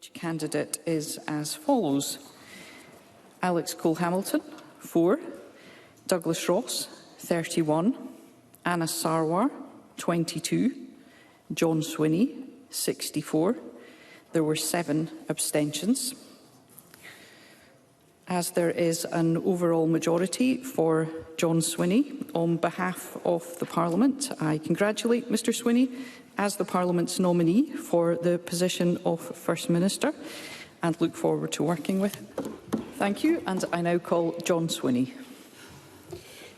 Candidate is as follows: Alex Cole-Hamilton, 4. Douglas Ross, 31. Anas Sarwar, 22. John Swinney, 64. There were 7 abstentions. As there is an overall majority for John Swinney, on behalf of the Parliament, I congratulate Mr Swinney as the Parliament's nominee for the position of First Minister and look forward to working with him. Thank you, and I now call John Swinney.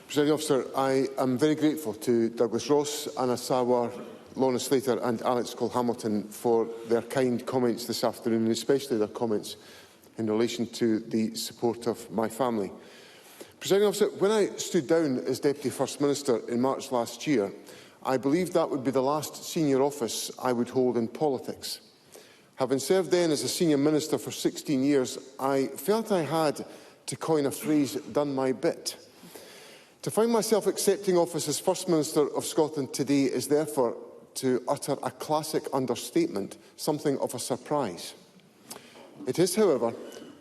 Presiding Officer, I am very grateful to Douglas Ross, Anas Sarwar, Lorna Slater and Alex Cole-Hamilton for their kind comments this afternoon, and especially their comments in relation to the support of my family. Presiding Officer, when I stood down as Deputy First Minister in March last year, I believed that would be the last senior office I would hold in politics. Having served then as a senior minister for 16 years, I felt I had, to coin a phrase, done my bit. To find myself accepting office as First Minister of Scotland today is therefore, to utter a classic understatement, something of a surprise. It is, however,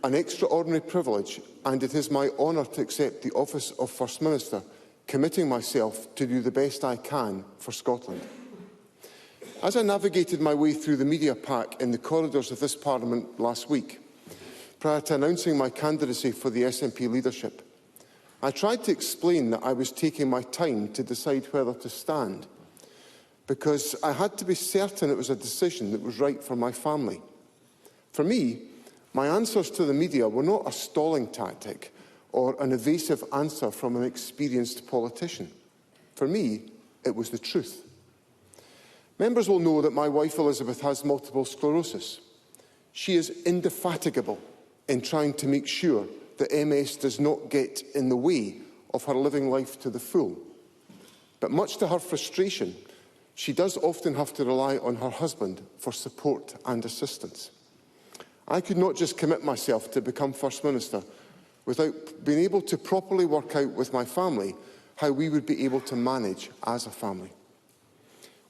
an extraordinary privilege, and it is my honour to accept the office of First Minister, committing myself to do the best I can for Scotland. As I navigated my way through the media pack in the corridors of this Parliament last week, prior to announcing my candidacy for the SNP leadership, I tried to explain that I was taking my time to decide whether to stand, because I had to be certain it was a decision that was right for my family. For me, my answers to the media were not a stalling tactic or an evasive answer from an experienced politician. For me, it was the truth. Members will know that my wife Elizabeth has multiple sclerosis. She is indefatigable in trying to make sure that MS does not get in the way of her living life to the full. But much to her frustration, she does often have to rely on her husband for support and assistance. I could not just commit myself to become First Minister without being able to properly work out with my family how we would be able to manage as a family.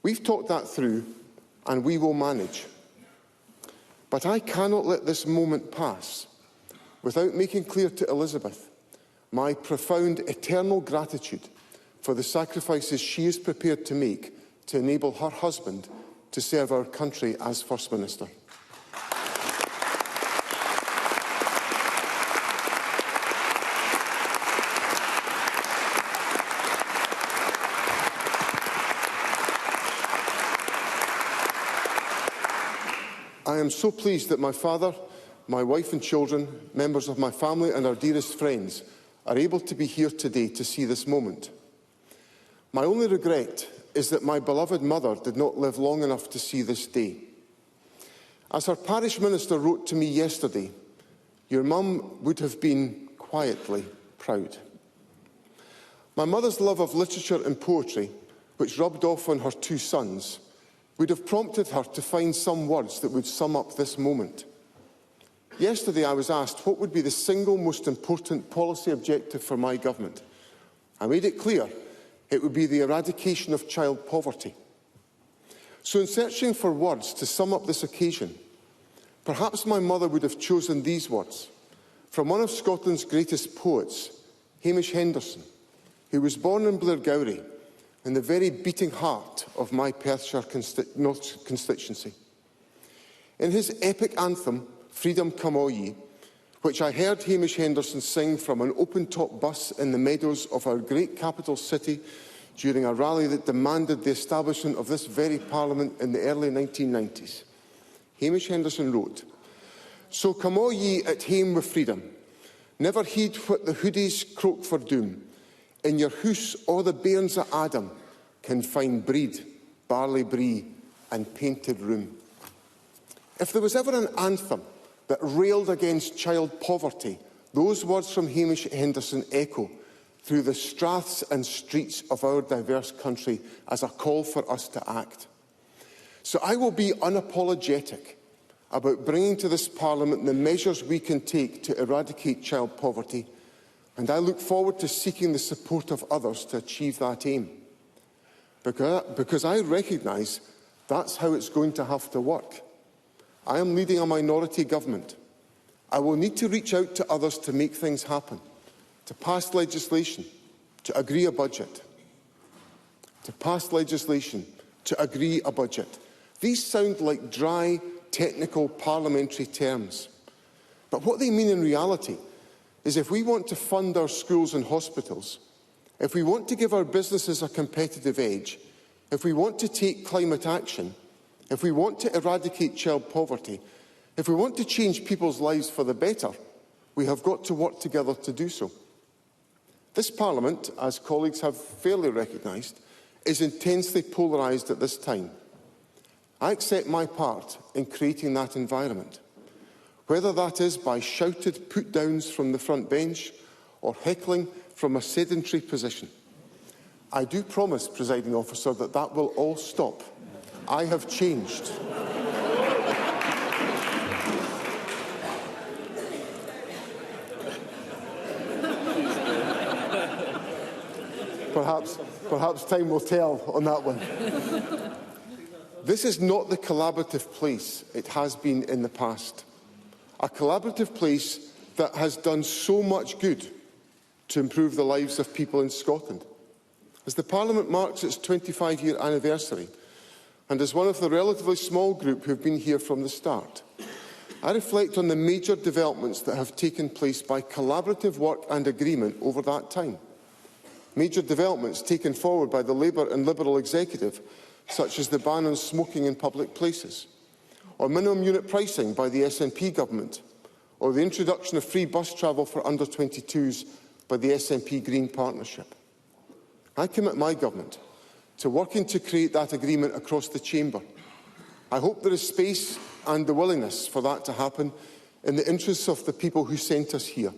We've talked that through, and we will manage. But I cannot let this moment pass without making clear to Elizabeth my profound eternal gratitude for the sacrifices she is prepared to make to enable her husband to serve our country as First Minister. I am so pleased that my father, my wife and children, members of my family and our dearest friends are able to be here today to see this moment. My only regret is that my beloved mother did not live long enough to see this day. As her parish minister wrote to me yesterday, your mum would have been quietly proud. My mother's love of literature and poetry, which rubbed off on her 2 sons, would have prompted her to find some words that would sum up this moment. Yesterday I was asked what would be the single most important policy objective for my government. I made it clear it would be the eradication of child poverty. So in searching for words to sum up this occasion, perhaps my mother would have chosen these words from one of Scotland's greatest poets, Hamish Henderson, who was born in Blairgowrie, in the very beating heart of my Perthshire North constituency. In his epic anthem, Freedom Come All Ye, which I heard Hamish Henderson sing from an open-top bus in the meadows of our great capital city during a rally that demanded the establishment of this very Parliament in the early 1990s. Hamish Henderson wrote, "So come all ye at hame with freedom, never heed what the hoodies croak for doom. In your hoose all the bairns of Adam can find breed, barley brie and painted room." If there was ever an anthem that railed against child poverty, those words from Hamish Henderson echo through the straths and streets of our diverse country as a call for us to act. So I will be unapologetic about bringing to this Parliament the measures we can take to eradicate child poverty, and I look forward to seeking the support of others to achieve that aim. Because I recognise that's how it's going to have to work. I am leading a minority government. I will need to reach out to others to make things happen, to pass legislation, to agree a budget. These sound like dry, technical parliamentary terms. But what they mean in reality is if we want to fund our schools and hospitals, if we want to give our businesses a competitive edge, if we want to take climate action, if we want to eradicate child poverty, if we want to change people's lives for the better, we have got to work together to do so. This Parliament, as colleagues have fairly recognised, is intensely polarised at this time. I accept my part in creating that environment, whether that is by shouted put-downs from the front bench or heckling from a sedentary position. I do promise, Presiding Officer, that that will all stop. I have changed. Perhaps time will tell on that one. This is not the collaborative place it has been in the past. A collaborative place that has done so much good to improve the lives of people in Scotland. As the Parliament marks its 25-year anniversary, and as one of the relatively small group who have been here from the start, I reflect on the major developments that have taken place by collaborative work and agreement over that time. Major developments taken forward by the Labour and Liberal executive, such as the ban on smoking in public places, or minimum unit pricing by the SNP government, or the introduction of free bus travel for under-22s by the SNP Green Partnership. I commit my government to working to create that agreement across the chamber. I hope there is space and the willingness for that to happen in the interests of the people who sent us here.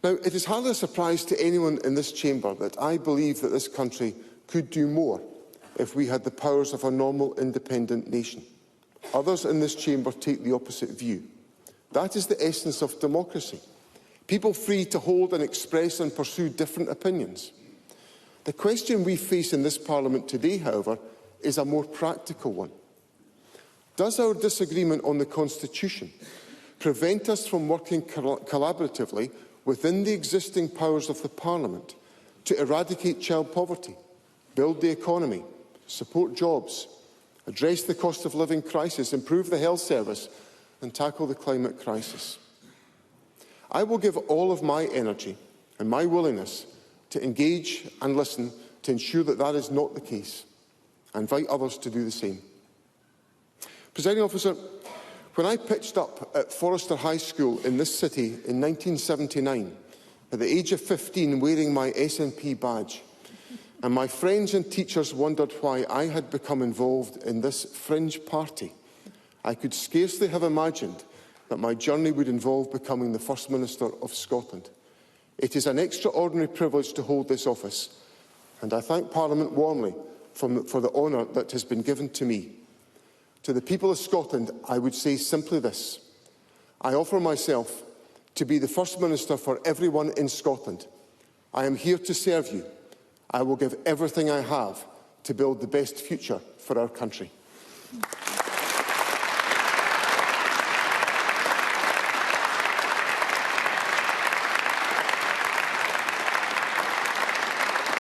Now, it is hardly a surprise to anyone in this chamber that I believe that this country could do more if we had the powers of a normal, independent nation. Others in this chamber take the opposite view. That is the essence of democracy. People free to hold and express and pursue different opinions. The question we face in this Parliament today, however, is a more practical one. Does our disagreement on the Constitution prevent us from working collaboratively within the existing powers of the Parliament to eradicate child poverty, build the economy, support jobs, address the cost of living crisis, improve the health service and tackle the climate crisis? I will give all of my energy and my willingness to engage and listen to ensure that that is not the case. I invite others to do the same. Presiding Officer, when I pitched up at Forrester High School in this city in 1979, at the age of 15 wearing my SNP badge, and my friends and teachers wondered why I had become involved in this fringe party, I could scarcely have imagined that my journey would involve becoming the First Minister of Scotland. It is an extraordinary privilege to hold this office, and I thank Parliament warmly for the honour that has been given to me. To the people of Scotland, I would say simply this: I offer myself to be the First Minister for everyone in Scotland. I am here to serve you. I will give everything I have to build the best future for our country.